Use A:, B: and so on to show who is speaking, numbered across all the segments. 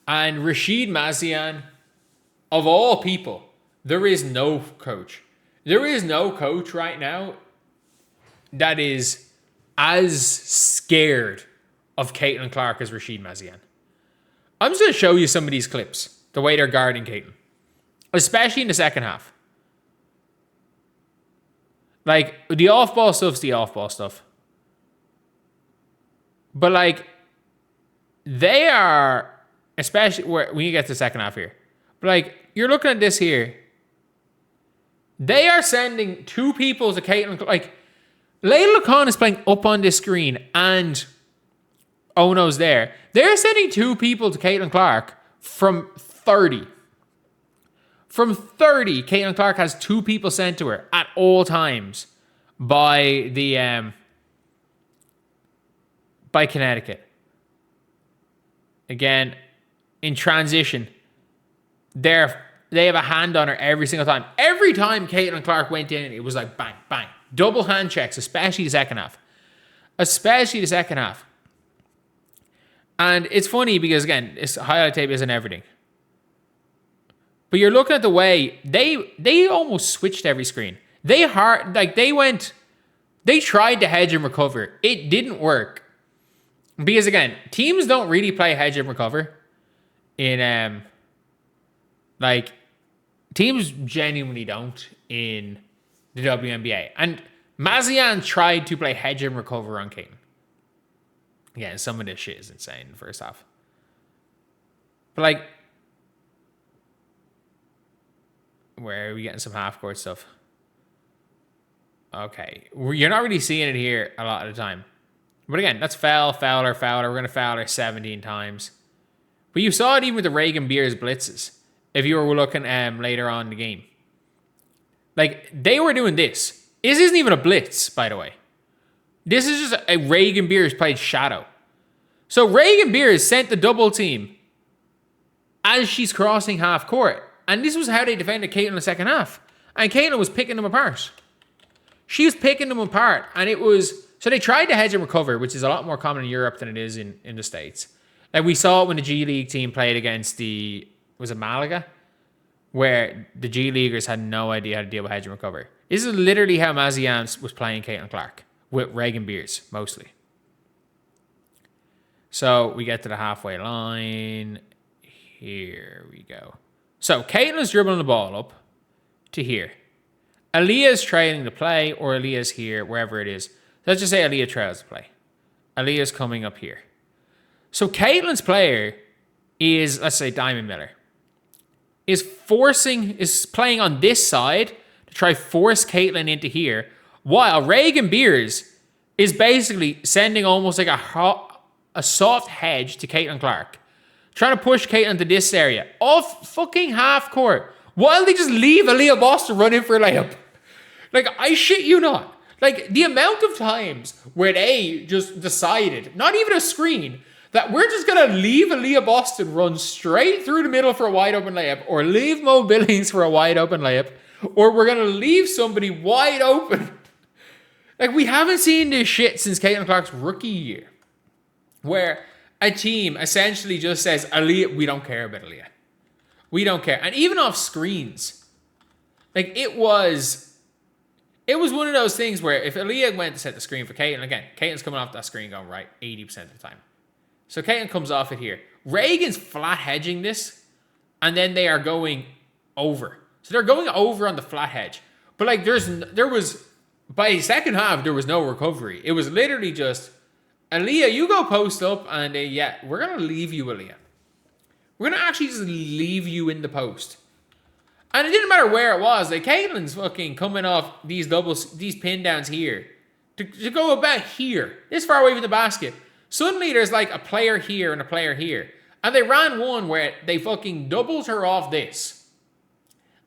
A: And Rashid Mazian, of all people, there is no coach. There is no coach right now that is as scared of Caitlin Clark as Rashid Mazian. I'm just going to show you some of these clips, the way they're guarding Caitlin, especially in the second half. Like, the off-ball stuff's the off-ball stuff. But, like, they are, especially when you get to the second half here. But, like, you're looking at this here. They are sending two people to Caitlin. Like, Layla Khan is playing up on this screen and Ono's there. They're sending two people to Caitlin Clark from 30. From 30, Caitlin Clark has two people sent to her at all times by Connecticut. Again, in transition, they have a hand on her every single time. Every time Caitlin Clark went in, it was like bang, bang. Double hand checks, especially the second half. And it's funny because, again, it's highlight tape isn't everything. But you're looking at the way they almost switched every screen. They tried to hedge and recover. It didn't work. Because, again, teams don't really play hedge and recover in teams genuinely don't in the WNBA. And Mazian tried to play hedge and recover on Caitlin. Again, some of this shit is insane in the first half. But, like, where are we getting some half-court stuff? Okay. You're not really seeing it here a lot of the time. But again, that's foul. We're going to foul her 17 times. But you saw it even with the Reagan Beers blitzes. If you were looking later on in the game. Like, they were doing this. This isn't even a blitz, by the way. This is just a Reagan Beers played shadow. So Reagan Beers sent the double team as she's crossing half court. And this was how they defended Caitlin in the second half. And Caitlin was picking them apart. She was picking them apart. And it was... So they tried to hedge and recover, which is a lot more common in Europe than it is in the States. Like, we saw it when the G League team played against was it Malaga? Where the G Leaguers had no idea how to deal with hedge and recover. This is literally how Mazian was playing Caitlin Clark. With Reagan Beers, mostly. So we get to the halfway line. Here we go. So Caitlin's dribbling the ball up to here. Aaliyah's trailing the play, or Aaliyah's here, wherever it is. Let's just say Aaliyah trails the play. Aaliyah's coming up here. So Caitlin's player is, let's say, Diamond Miller. Is playing on this side to try force Caitlin into here, while Reagan Beers is basically sending almost like a soft hedge to Caitlin Clark. Trying to push Caitlin to this area. Off fucking half court. While they just leave Aaliyah Boston running for a layup. Like, I shit you not. Like, the amount of times where they just decided, not even a screen, that we're just going to leave Aaliyah Boston run straight through the middle for a wide open layup, or leave Mo Billings for a wide open layup, or we're going to leave somebody wide open. Like, we haven't seen this shit since Caitlin Clark's rookie year. Where a team essentially just says, Aaliyah, we don't care about Aaliyah. We don't care. And even off screens, like, it was one of those things where if Aaliyah went to set the screen for Caitlin, again, Caitlin's coming off that screen going right 80% of the time. So Caitlin comes off it here. Reagan's flat hedging this, and then they are going over. So they're going over on the flat hedge. But, like, there was, by the second half, there was no recovery. It was literally just, Aaliyah, you go post up, and we're going to leave you, Aaliyah. We're going to actually just leave you in the post. And it didn't matter where it was. Like, Caitlin's fucking coming off these pin downs here to go about here, this far away from the basket. Suddenly, there's like a player here and a player here. And they ran one where they fucking doubled her off this.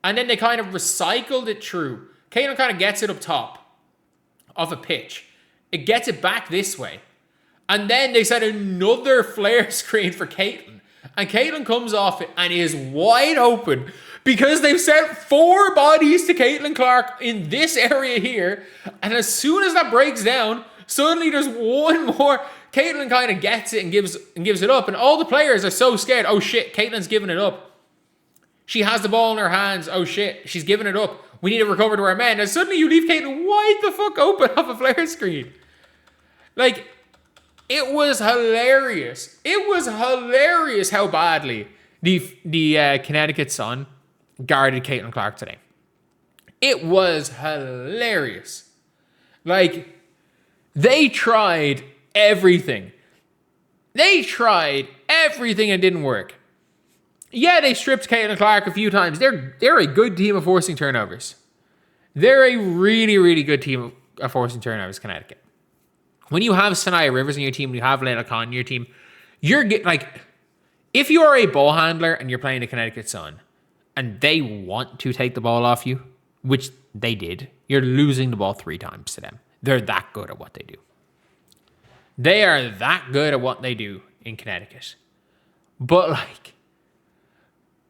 A: And then they kind of recycled it through. Caitlin kind of gets it up top of a pitch. It gets it back this way. And then they set another flare screen for Caitlin. And Caitlin comes off it and is wide open because they've sent 4 bodies to Caitlin Clark in this area here. And as soon as that breaks down, suddenly there's one more. Caitlin kind of gets it and gives it up, and all the players are so scared. Oh shit, Caitlin's giving it up. She has the ball in her hands. Oh shit, she's giving it up. We need to recover to our men. And suddenly you leave Caitlin wide the fuck open off a flare screen. Like, it was hilarious. It was hilarious how badly the Connecticut Sun guarded Caitlin Clark today. It was hilarious. Like, they tried everything. They tried everything and it didn't work. Yeah, they stripped Caitlin Clark a few times. They're a good team of forcing turnovers. They're a really, really good team of forcing turnovers, Connecticut. When you have Sanaya Rivers in your team, when you have Layla Khan in your team, if you are a ball handler and you're playing the Connecticut Sun and they want to take the ball off you, which they did, you're losing the ball 3 times to them. They're that good at what they do. They are that good at what they do in Connecticut. But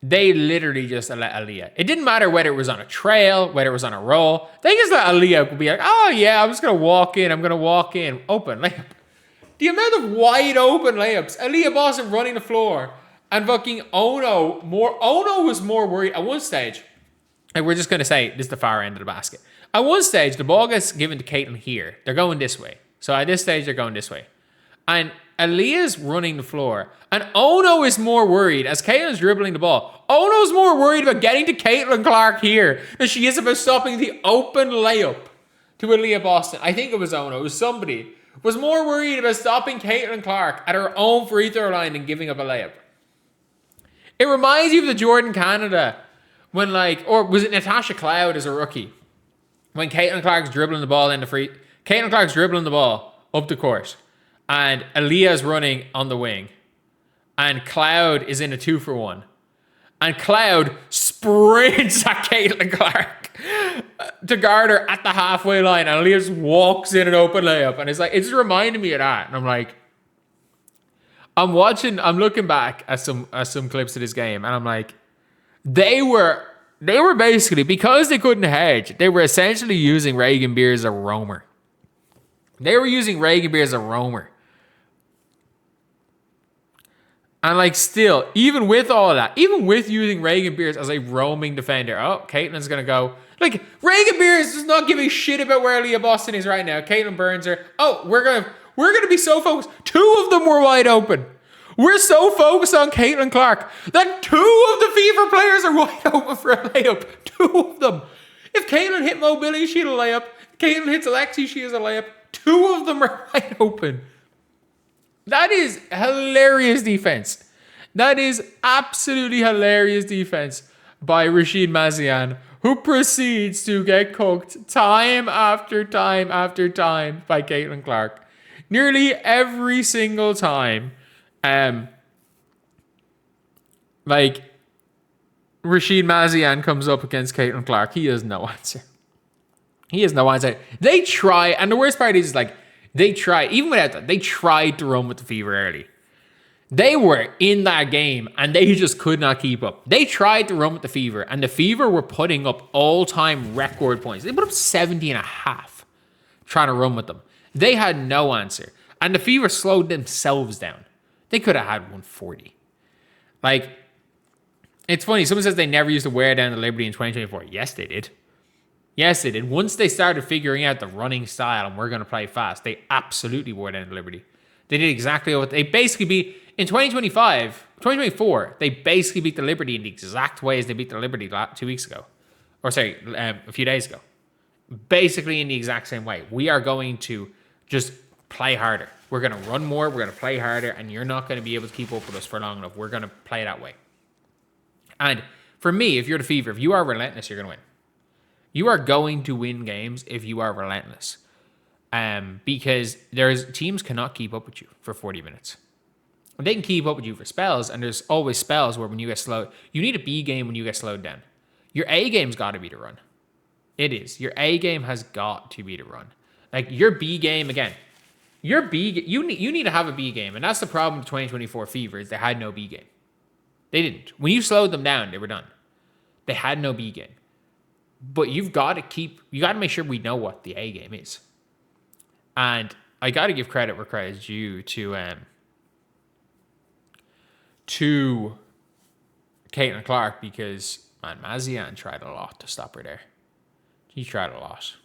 A: they literally just let Aaliyah. It didn't matter whether it was on a trail, whether it was on a roll. They just let Aaliyah be like, oh yeah, I'm just going to walk in. Open layup. The amount of wide open layups. Aaliyah Boston running the floor. And fucking Ono was more worried at one stage. And we're just going to say, this is the far end of the basket. At one stage, the ball gets given to Caitlin here. They're going this way. So at this stage, they're going this way. And Aaliyah's running the floor. And Ono is more worried as Caitlin's dribbling the ball. Ono's more worried about getting to Caitlin Clark here than she is about stopping the open layup to Aaliyah Boston. I think it was Ono. It was somebody. Was more worried about stopping Caitlin Clark at her own free throw line than giving up a layup. It reminds you of the Jordan Canada when or was it Natasha Cloud as a rookie? When Caitlin Clark's dribbling the ball Caitlin Clark's dribbling the ball up the court. And Aaliyah's running on the wing. And Cloud is in a 2-for-1. And Cloud sprints at Caitlin Clark to guard her at the halfway line. And Aaliyah just walks in an open layup. And it's reminding me of that. And I'm like, I'm looking back at some clips of this game. And I'm like, they were basically, because they couldn't hedge, they were essentially using Reagan Beer as a roamer. And still, even with all of that, even with using Reagan Beers as a roaming defender, Caitlin's going to go. Reagan Beers does not give a shit about where Aaliyah Boston is right now. Caitlin burns her. We're going to be so focused. 2 of them were wide open. We're so focused on Caitlin Clark that 2 of the Fever players are wide open for a layup. 2 of them. If Caitlin hit Mobility, she had a layup. If Caitlin hits Alexi, she has a layup. 2 of them are wide open. That is hilarious defense. That is absolutely hilarious defense by Rashid Mazian, who proceeds to get cooked time after time after time by Caitlin Clark. Nearly every single time, Rashid Mazian comes up against Caitlin Clark, he has no answer. They try, and the worst part is they try, even without that, they tried to run with the Fever early. They were in that game and they just could not keep up. They tried to run with the Fever and the Fever were putting up all-time record points. They put up 70 and a half trying to run with them. They had no answer. And the Fever slowed themselves down. They could have had 140. It's funny. Someone says they never used to wear down the Liberty in 2024. Yes, they did. Once they started figuring out the running style and we're going to play fast, they absolutely wore down the Liberty. They did exactly what they basically beat in 2024. They basically beat the Liberty in the exact way as they beat the Liberty 2 weeks ago. A few days ago. Basically in the exact same way. We are going to just play harder. We're going to run more. We're going to play harder. And you're not going to be able to keep up with us for long enough. We're going to play that way. And for me, if you're the Fever, if you are relentless, you're going to win. You are going to win games if you are relentless. Because teams cannot keep up with you for 40 minutes. They can keep up with you for spells, and there's always spells where when you get slowed, you need a B game when you get slowed down. Your A game's got to be to run. It is. Your A game has got to be to run. Your B game, again, you need to have a B game, and that's the problem with 2024 Fever is they had no B game. They didn't. When you slowed them down, they were done. They had no B game. But you got to make sure we know what the A game is. And I got to give credit where credit is due to Caitlin Clark, because, man, Mazian tried a lot to stop her there. He tried a lot.